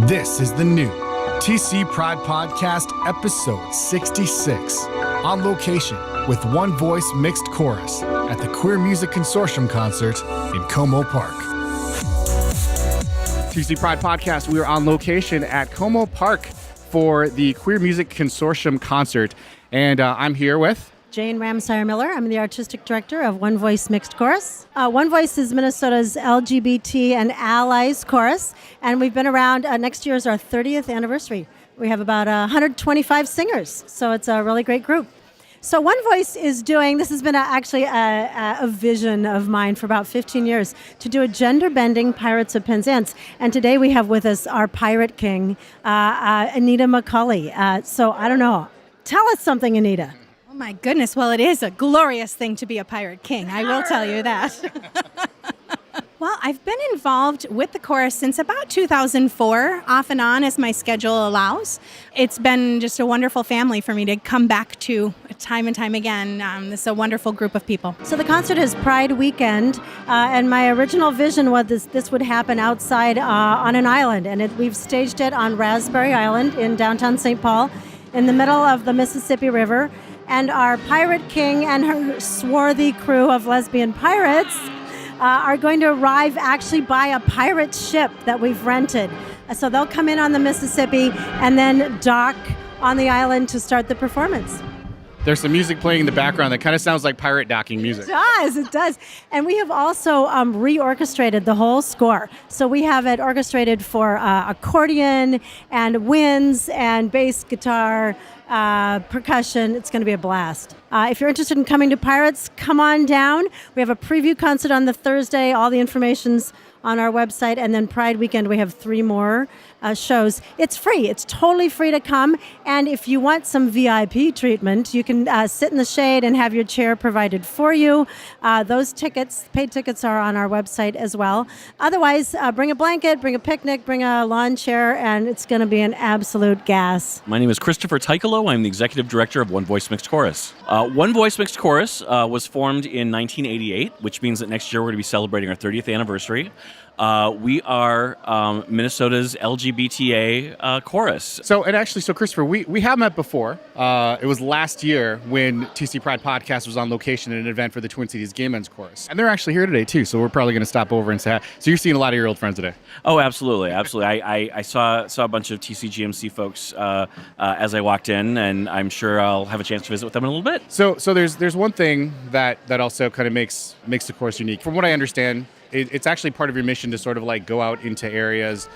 This is the new TC Pride Podcast, episode 66, on location with One Voice Mixed Chorus at the Queer Music Consortium concert in Como Park. TC Pride Podcast, we are on location at Como Park for the Queer Music Consortium concert, and I'm here with Jane Ramsire Miller. I'm the artistic director of One Voice Mixed Chorus. One Voice is Minnesota's LGBT and allies chorus, and we've been around. Next year is our 30th anniversary. We have about 125 singers, so it's a really great group. So One Voice is doing, this has been actually a vision of mine for about 15 years, to do a gender-bending Pirates of Penzance. And today we have with us our Pirate King, Anita McCauley. So I don't know. Tell us something, Anita. Oh my goodness, well, it is a glorious thing to be a pirate king, I will tell you that. Well, I've been involved with the chorus since about 2004, off and on as my schedule allows. It's been just a wonderful family for me to come back to time and time again. This is a wonderful group of people. So the concert is Pride Weekend, and my original vision was this would happen outside on an island, and we've staged it on Raspberry Island in downtown St. Paul, in the middle of the Mississippi River. And our Pirate King and her swarthy crew of lesbian pirates are going to arrive actually by a pirate ship that we've rented. So they'll come in on the Mississippi and then dock on the island to start the performance. There's some music playing in the background that kind of sounds like pirate docking music. It does. And we have also reorchestrated the whole score. So we have it orchestrated for accordion and winds and bass guitar, percussion. It's going to be a blast. If you're interested in coming to Pirates, come on down. We have a preview concert on the Thursday. All the information's on our website. And then Pride Weekend, we have 3 more shows. It's free. It's totally free to come. And if you want some VIP treatment, you can sit in the shade and have your chair provided for you. Those tickets, paid tickets, are on our website as well. Otherwise, bring a blanket, bring a picnic, bring a lawn chair, and it's going to be an absolute gas. My name is Christopher Tykalo. I'm the executive director of One Voice Mixed Chorus. One Voice Mixed Chorus was formed in 1988, which means that next year we're going to be celebrating our 30th anniversary. We are Minnesota's LGBTA chorus. So Christopher, we have met before. It was last year when TC Pride Podcast was on location at an event for the Twin Cities Gay Men's Chorus. And they're actually here today, too, so we're probably going to stop over and say hi. So you're seeing a lot of your old friends today. Oh, absolutely. I saw a bunch of TCGMC folks as I walked in, and I'm sure I'll have a chance to visit with them in a little bit. So there's one thing that also kind of makes the course unique. From what I understand, it's actually part of your mission to sort of like go out into areas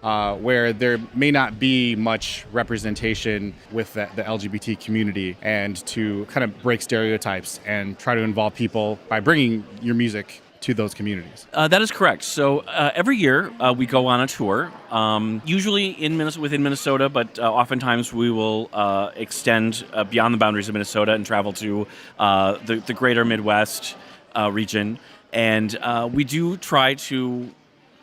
where there may not be much representation with the LGBT community, and to kind of break stereotypes and try to involve people by bringing your music to those communities. That is correct. So every year we go on a tour, usually within Minnesota, but oftentimes we will extend beyond the boundaries of Minnesota and travel to the greater Midwest region. And we do try to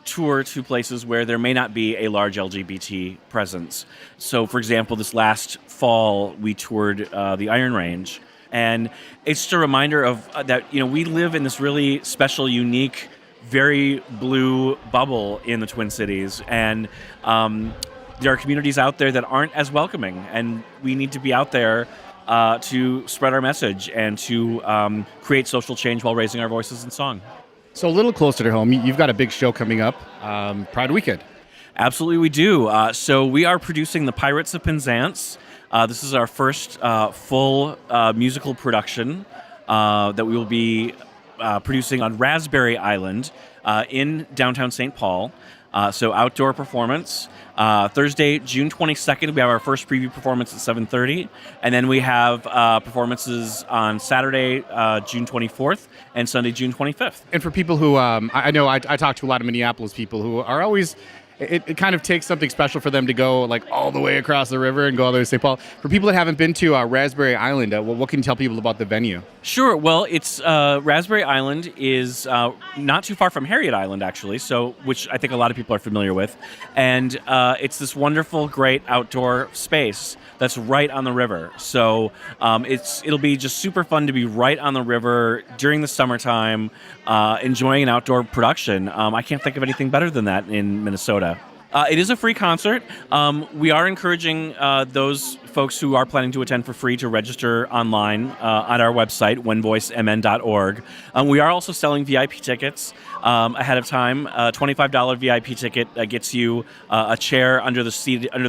tour to places where there may not be a large LGBT presence. So, for example, this last fall, we toured the Iron Range. And it's just a reminder of that, we live in this really special, unique, very blue bubble in the Twin Cities. And there are communities out there that aren't as welcoming. And we need to be out there to spread our message and to create social change while raising our voices in song. So a little closer to home, you've got a big show coming up, Pride Weekend. Absolutely, we do. So we are producing the Pirates of Penzance. This is our first full musical production that we will be producing on Raspberry Island in downtown St. Paul. So outdoor performance. Thursday, June 22nd, we have our first preview performance at 7:30. And then we have performances on Saturday, June 24th, and Sunday, June 25th. And for people who, I know I talk to a lot of Minneapolis people who are always, it kind of takes something special for them to go like all the way across the river and go all the way to St. Paul. For people that haven't been to Raspberry Island, what can you tell people about the venue? Sure. Well, it's Raspberry Island is not too far from Harriet Island, actually, so which I think a lot of people are familiar with. And it's this wonderful, great outdoor space that's right on the river. So it'll be just super fun to be right on the river during the summertime, enjoying an outdoor production. I can't think of anything better than that in Minnesota. It is a free concert. We are encouraging those folks who are planning to attend for free to register online on our website, onevoicemn.org. We are also selling VIP tickets ahead of time. A $25 VIP ticket gets you a chair under the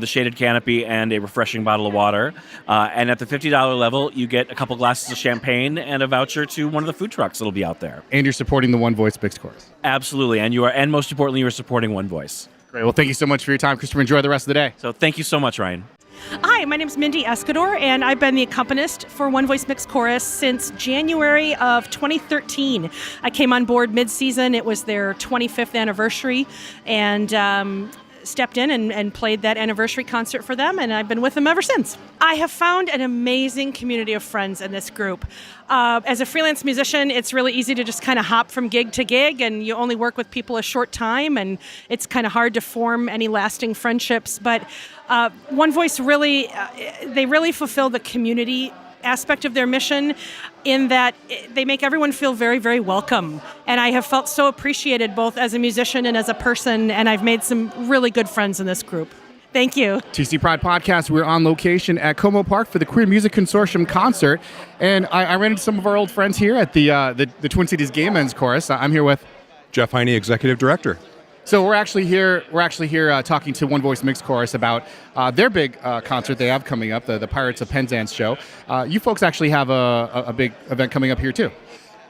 shaded canopy and a refreshing bottle of water. And at the $50 level, you get a couple glasses of champagne and a voucher to one of the food trucks that'll be out there. And you're supporting the One Voice Mixed Chorus. Absolutely, and most importantly, you are supporting One Voice. Great. Well, thank you so much for your time, Christopher. Enjoy the rest of the day. So thank you so much, Ryan. Hi, my name is Mindy Escador, and I've been the accompanist for One Voice Mixed Chorus since January of 2013. I came on board mid-season. It was their 25th anniversary, and stepped in and played that anniversary concert for them, and I've been with them ever since. I have found an amazing community of friends in this group. As a freelance musician, it's really easy to just kind of hop from gig to gig, and you only work with people a short time, and it's kind of hard to form any lasting friendships. But One Voice really fulfill the community aspect of their mission in that they make everyone feel very, very welcome. And I have felt so appreciated both as a musician and as a person, and I've made some really good friends in this group. Thank you. TC Pride Podcast, we're on location at Como Park for the Queer Music Consortium concert. And I ran into some of our old friends here at the Twin Cities Gay Men's Chorus. I'm here with Jeff Heine, Executive Director. So we're actually here talking to One Voice Mixed Chorus about their big concert they have coming up, the Pirates of Penzance show. You folks actually have a big event coming up here too.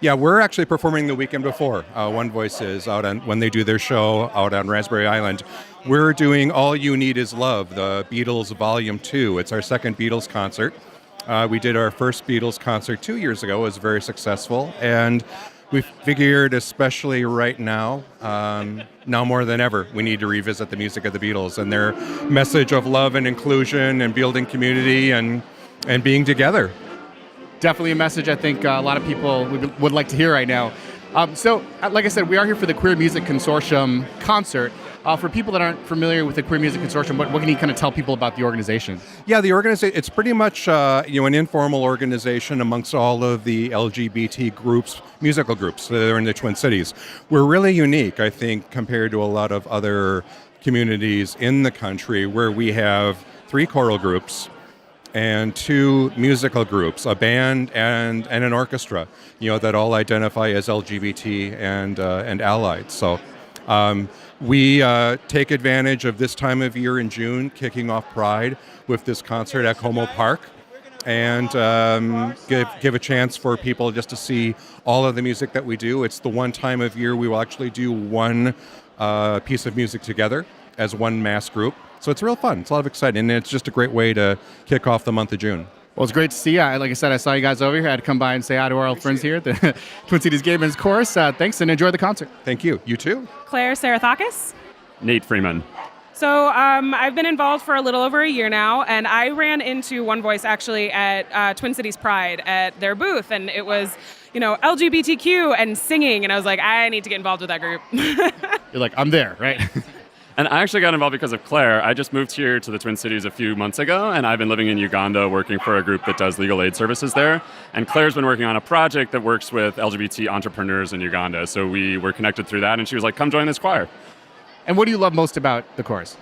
Yeah, we're actually performing the weekend before. One Voice is out when they do their show out on Raspberry Island. We're doing All You Need Is Love, the Beatles Volume 2. It's our second Beatles concert. We did our first Beatles concert 2 years ago. It was very successful, and we figured, especially right now, now more than ever, we need to revisit the music of the Beatles and their message of love and inclusion and building community and being together. Definitely a message I think a lot of people would like to hear right now. So, like I said, we are here for the Queer Music Consortium concert. For people that aren't familiar with the Queer Music Consortium, what can you kind of tell people about the organization? Yeah, the organization, it's pretty much an informal organization amongst all of the LGBT groups, musical groups that are in the Twin Cities. We're really unique, I think, compared to a lot of other communities in the country where we have 3 choral groups and 2 musical groups, a band and an orchestra, that all identify as LGBT and allied. So we take advantage of this time of year in June, kicking off Pride with this concert at Como Park, and give a chance for people just to see all of the music that we do. It's the one time of year we will actually do one piece of music together as one mass group. So it's real fun. It's a lot of exciting, and it's just a great way to kick off the month of June. Well, it's great to see you. Like I said, I saw you guys over here. I had to come by and say hi to our old friends here at the Twin Cities Gay Men's Chorus. Thanks, and enjoy the concert. Thank you. You too. Claire Sarathakis. Nate Freeman. So I've been involved for a little over a year now, and I ran into One Voice actually at Twin Cities Pride at their booth, and it was, LGBTQ and singing, and I was like, I need to get involved with that group. You're like, I'm there, right? And I actually got involved because of Claire. I just moved here to the Twin Cities a few months ago, and I've been living in Uganda working for a group that does legal aid services there. And Claire's been working on a project that works with LGBT entrepreneurs in Uganda. So we were connected through that, and she was like, come join this choir. And what do you love most about the chorus?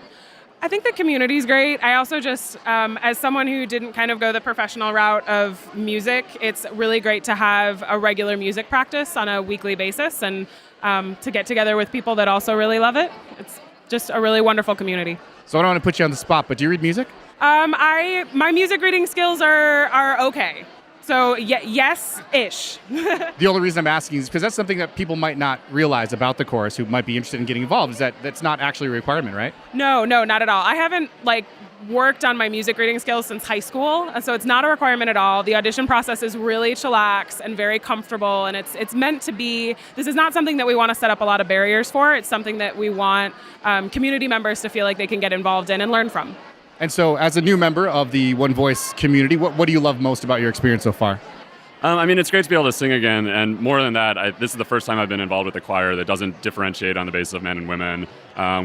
I think the community's great. I also just, as someone who didn't kind of go the professional route of music, it's really great to have a regular music practice on a weekly basis and to get together with people that also really love it. It's just a really wonderful community. So I don't want to put you on the spot, but do you read music? My music reading skills are okay. So yes-ish. The only reason I'm asking is because that's something that people might not realize about the chorus who might be interested in getting involved, is that that's not actually a requirement, right? No, not at all. I haven't worked on my music reading skills since high school, so it's not a requirement at all. The audition process is really chillax and very comfortable, and it's meant to be. This is not something that we want to set up a lot of barriers for. It's something that we want community members to feel like they can get involved in and learn from. And so, as a new member of the One Voice community, what do you love most about your experience so far? It's great to be able to sing again, and more than that, this is the first time I've been involved with a choir that doesn't differentiate on the basis of men and women.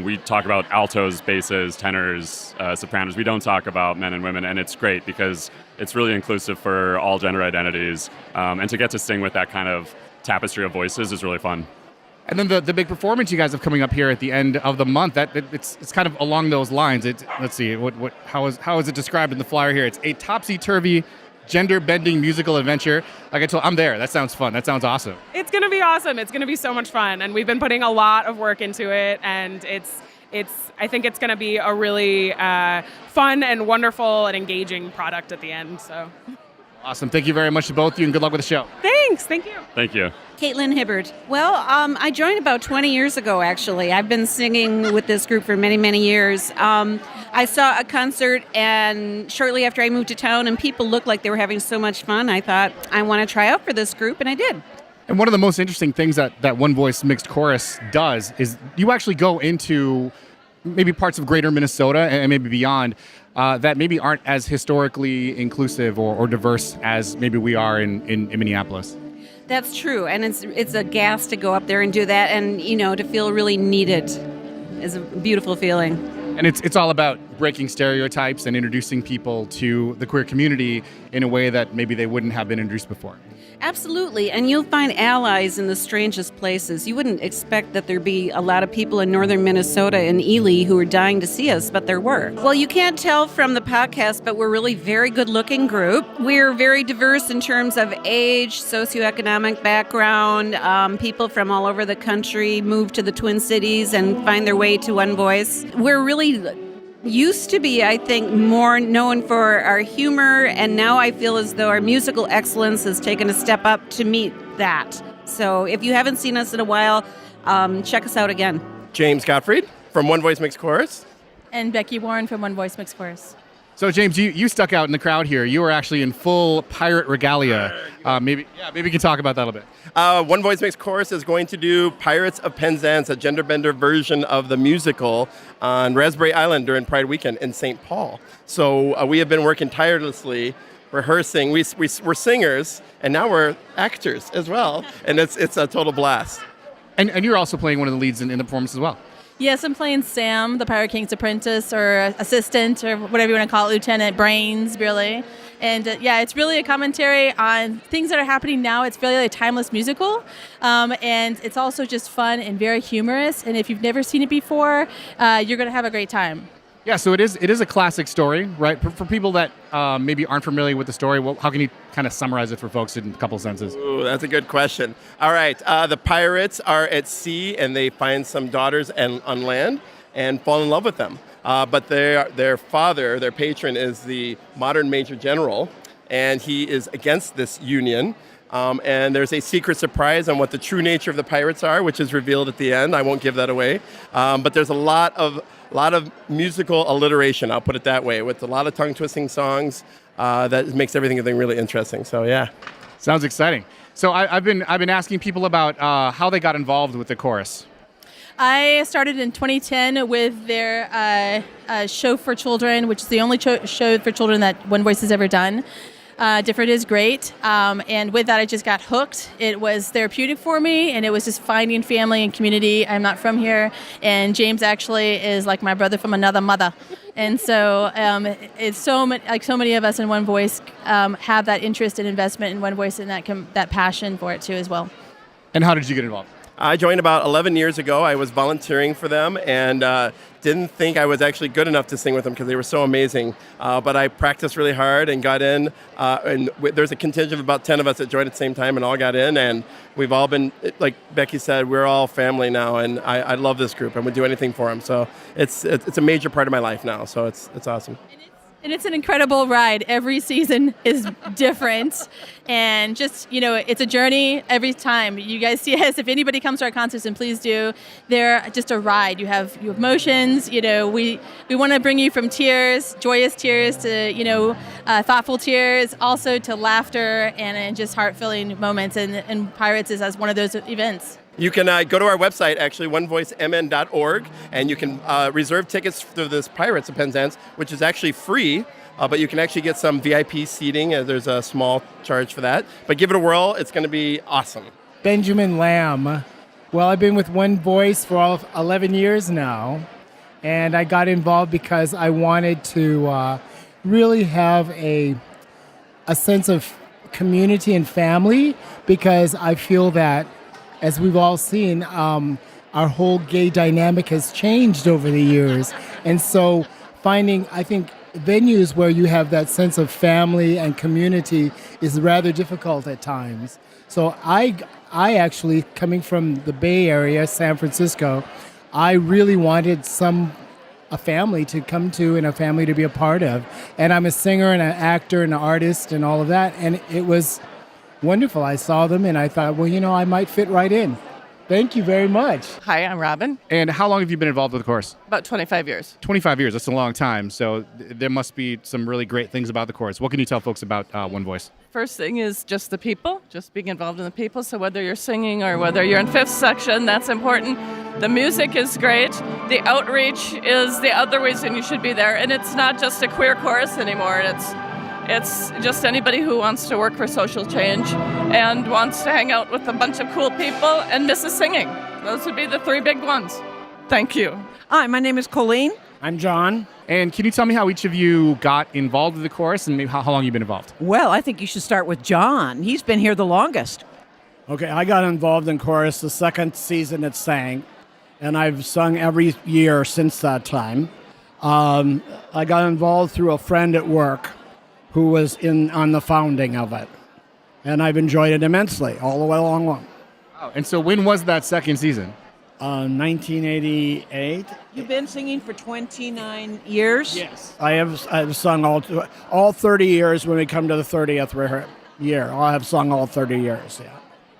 We talk about altos, basses, tenors, sopranos. We don't talk about men and women, and it's great because it's really inclusive for all gender identities, and to get to sing with that kind of tapestry of voices is really fun. And then the big performance you guys have coming up here at the end of the month, it's kind of along those lines. Let's see, how is it described in the flyer here? It's a topsy-turvy, gender-bending musical adventure. Like I told, I'm there. That sounds fun. That sounds awesome. It's going to be awesome. It's going to be so much fun, and we've been putting a lot of work into it, and I think it's going to be a really fun and wonderful and engaging product at the end. So. Awesome. Thank you very much to both of you, and good luck with the show. Thanks. Thank you. Thank you. Caitlin Hibbard. Well, I joined about 20 years ago, actually. I've been singing with this group for many, many years. I saw a concert, and shortly after I moved to town, and people looked like they were having so much fun, I thought, I want to try out for this group, and I did. And one of the most interesting things that One Voice Mixed Chorus does is you actually go into maybe parts of greater Minnesota and maybe beyond that maybe aren't as historically inclusive or diverse as maybe we are in Minneapolis. That's true, and it's a gas to go up there and do that, and to feel really needed is a beautiful feeling. And it's all about breaking stereotypes and introducing people to the queer community in a way that maybe they wouldn't have been introduced before. Absolutely, and you'll find allies in the strangest places. You wouldn't expect that there'd be a lot of people in northern Minnesota and Ely who are dying to see us, but there were. Well, you can't tell from the podcast, but we're really very good-looking group. We're very diverse in terms of age, socioeconomic background. People from all over the country move to the Twin Cities and find their way to One Voice. We're really used to be, I think, more known for our humor, and now I feel as though our musical excellence has taken a step up to meet that. So if you haven't seen us in a while, check us out again. James Gottfried from One Voice Mixed Chorus. And Becky Warren from One Voice Mixed Chorus. So James, you stuck out in the crowd here. You were actually in full pirate regalia. Maybe you can talk about that a little bit. One Voice Mixed Chorus is going to do Pirates of Penzance, a gender bender version of the musical on Raspberry Island during Pride Weekend in St. Paul. So we have been working tirelessly, rehearsing. We're singers, and now we're actors as well, and it's a total blast. And you're also playing one of the leads in the performance as well. Yes, I'm playing Sam, the Pirate King's apprentice or assistant or whatever you want to call it, Lieutenant Brains, really. And it's really a commentary on things that are happening now. It's really a timeless musical. And it's also just fun and very humorous. And if you've never seen it before, you're going to have a great time. Yeah, so it is a classic story, right? For people that maybe aren't familiar with the story, how can you kind of summarize it for folks in a couple sentences? Ooh, that's a good question. All right, the pirates are at sea, and they find some daughters on land and fall in love with them. But their father, their patron, is the modern major general, and he is against this union. And there's a secret surprise on what the true nature of the pirates are, which is revealed at the end. I won't give that away. But there's a lot of musical alliteration, I'll put it that way, with a lot of tongue-twisting songs that makes everything really interesting. So, yeah. Sounds exciting. So I've been asking people about how they got involved with the chorus. I started in 2010 with their show for children, which is the only show for children that One Voice has ever done. Different is great, and with that I just got hooked. It was therapeutic for me, and it was just finding family and community. I'm not from here, and James actually is like my brother from another mother, and so it's so many of us in One Voice have that interest and investment in One Voice and that passion for it too as well. And how did you get involved? I joined about 11 years ago. I was volunteering for them and didn't think I was actually good enough to sing with them because they were so amazing. But I practiced really hard and got in. And there's a contingent of about 10 of us that joined at the same time and all got in. And we've all been, like Becky said, we're all family now. And I love this group and would do anything for them. So it's a major part of my life now. So it's awesome. And it's an incredible ride. Every season is different. And just, it's a journey every time. You guys see us. If anybody comes to our concerts, and please do, they're just a ride. You have emotions. We want to bring you from tears, joyous tears, to, thoughtful tears, also to laughter and just heart-filling moments. And Pirates is as one of those events. You can go to our website, actually, onevoicemn.org, and you can reserve tickets for this Pirates of Penzance, which is actually free, but you can actually get some VIP seating. There's a small charge for that. But give it a whirl. It's going to be awesome. Benjamin Lamb. Well, I've been with One Voice for all of 11 years now, and I got involved because I wanted to really have a sense of community and family, because I feel that as we've all seen, our whole gay dynamic has changed over the years. And so finding, I think, venues where you have that sense of family and community is rather difficult at times. So I actually, coming from the Bay Area, San Francisco, I really wanted a family to come to and a family to be a part of. And I'm a singer and an actor and an artist and all of that. And it was wonderful. I saw them and I thought, well, I might fit right in. Thank you very much. Hi, I'm Robin. And how long have you been involved with the chorus? About 25 years. 25 years, that's a long time. So there must be some really great things about the chorus. What can you tell folks about One Voice? First thing is just the people, just being involved in the people. So whether you're singing or whether you're in fifth section, that's important. The music is great. The outreach is the other reason you should be there. And it's not just a queer chorus anymore. It's just anybody who wants to work for social change and wants to hang out with a bunch of cool people and misses singing. Those would be the three big ones. Thank you. Hi, my name is Colleen. I'm John. And can you tell me how each of you got involved with the chorus and maybe how long you've been involved? Well, I think you should start with John. He's been here the longest. Okay, I got involved in chorus the second season it sang, and I've sung every year since that time. I got involved through a friend at work who was on the founding of it, and I've enjoyed it immensely all the way along. Wow. And so when was that second season? 1988. You've been singing for 29 years? Yes. I've sung all 30 years. When we come to the 30th year, I'll have sung all 30 years, yeah.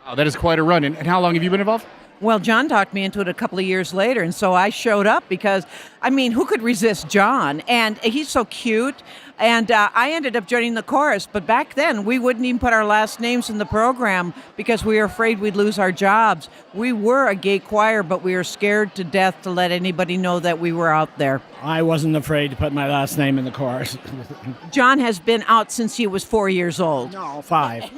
Wow, that is quite a run. And how long have you been involved? Well, John talked me into it a couple of years later, and so I showed up because, who could resist John? And he's so cute, and I ended up joining the chorus, but back then we wouldn't even put our last names in the program because we were afraid we'd lose our jobs. We were a gay choir, but we were scared to death to let anybody know that we were out there. I wasn't afraid to put my last name in the chorus. John has been out since he was 4 years old. No, 5.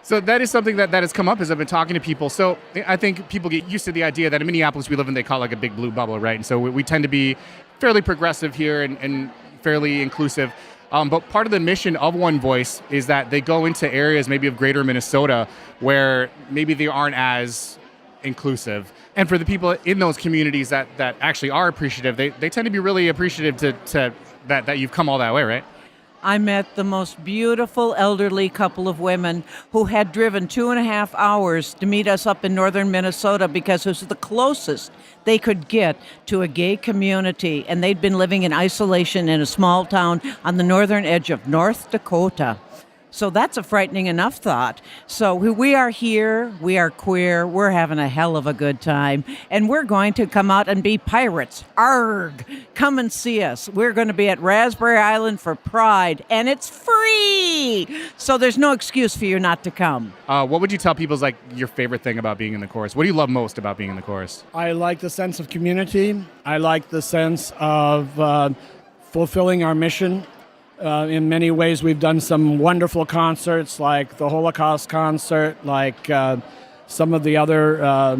So that is something that has come up as I've been talking to people. So I think people get used to the idea that in Minneapolis we live in, they call it like a big blue bubble, right? And so we tend to be fairly progressive here and fairly inclusive. But part of the mission of One Voice is that they go into areas maybe of greater Minnesota where maybe they aren't as inclusive. And for the people in those communities that actually are appreciative, they tend to be really appreciative to that you've come all that way, right? I met the most beautiful elderly couple of women who had driven 2.5 hours to meet us up in northern Minnesota because it was the closest they could get to a gay community, and they'd been living in isolation in a small town on the northern edge of North Dakota. So that's a frightening enough thought. So we are here, we are queer, we're having a hell of a good time, and we're going to come out and be pirates. Arg! Come and see us. We're going to be at Raspberry Island for Pride, and it's free! So there's no excuse for you not to come. What would you tell people is like your favorite thing about being in the chorus? What do you love most about being in the chorus? I like the sense of community. I like the sense of fulfilling our mission. In many ways, we've done some wonderful concerts, like the Holocaust concert, like some of the other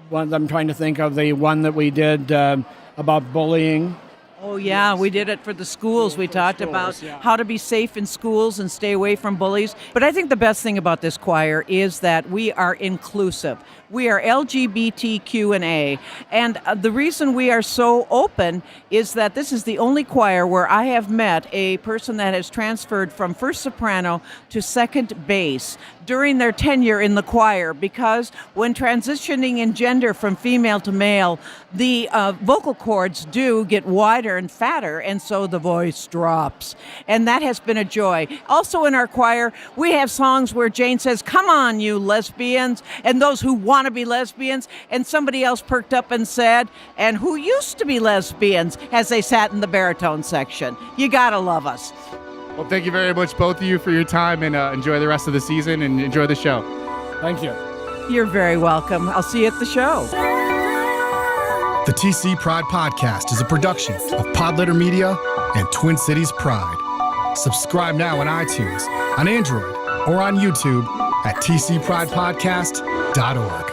ones. I'm trying to think of the one that we did about bullying. Oh, yeah, we did it for the schools. We talked about how to be safe in schools and stay away from bullies. But I think the best thing about this choir is that we are inclusive. We are LGBTQ&A. And the reason we are so open is that this is the only choir where I have met a person that has transferred from first soprano to second bass during their tenure in the choir, because when transitioning in gender from female to male, the vocal cords do get wider and fatter, and so the voice drops. And that has been a joy. Also in our choir, we have songs where Jane says, "Come on, you lesbians," and those who want to be lesbians, and somebody else perked up and said, "And who used to be lesbians," as they sat in the baritone section. You gotta love us. Well, thank you very much, both of you, for your time, and enjoy the rest of the season and enjoy the show. Thank you. You're very welcome. I'll see you at the show. The TC Pride Podcast is a production of Podletter Media and Twin Cities Pride. Subscribe now on iTunes, on Android, or on YouTube at tcpridepodcast.org.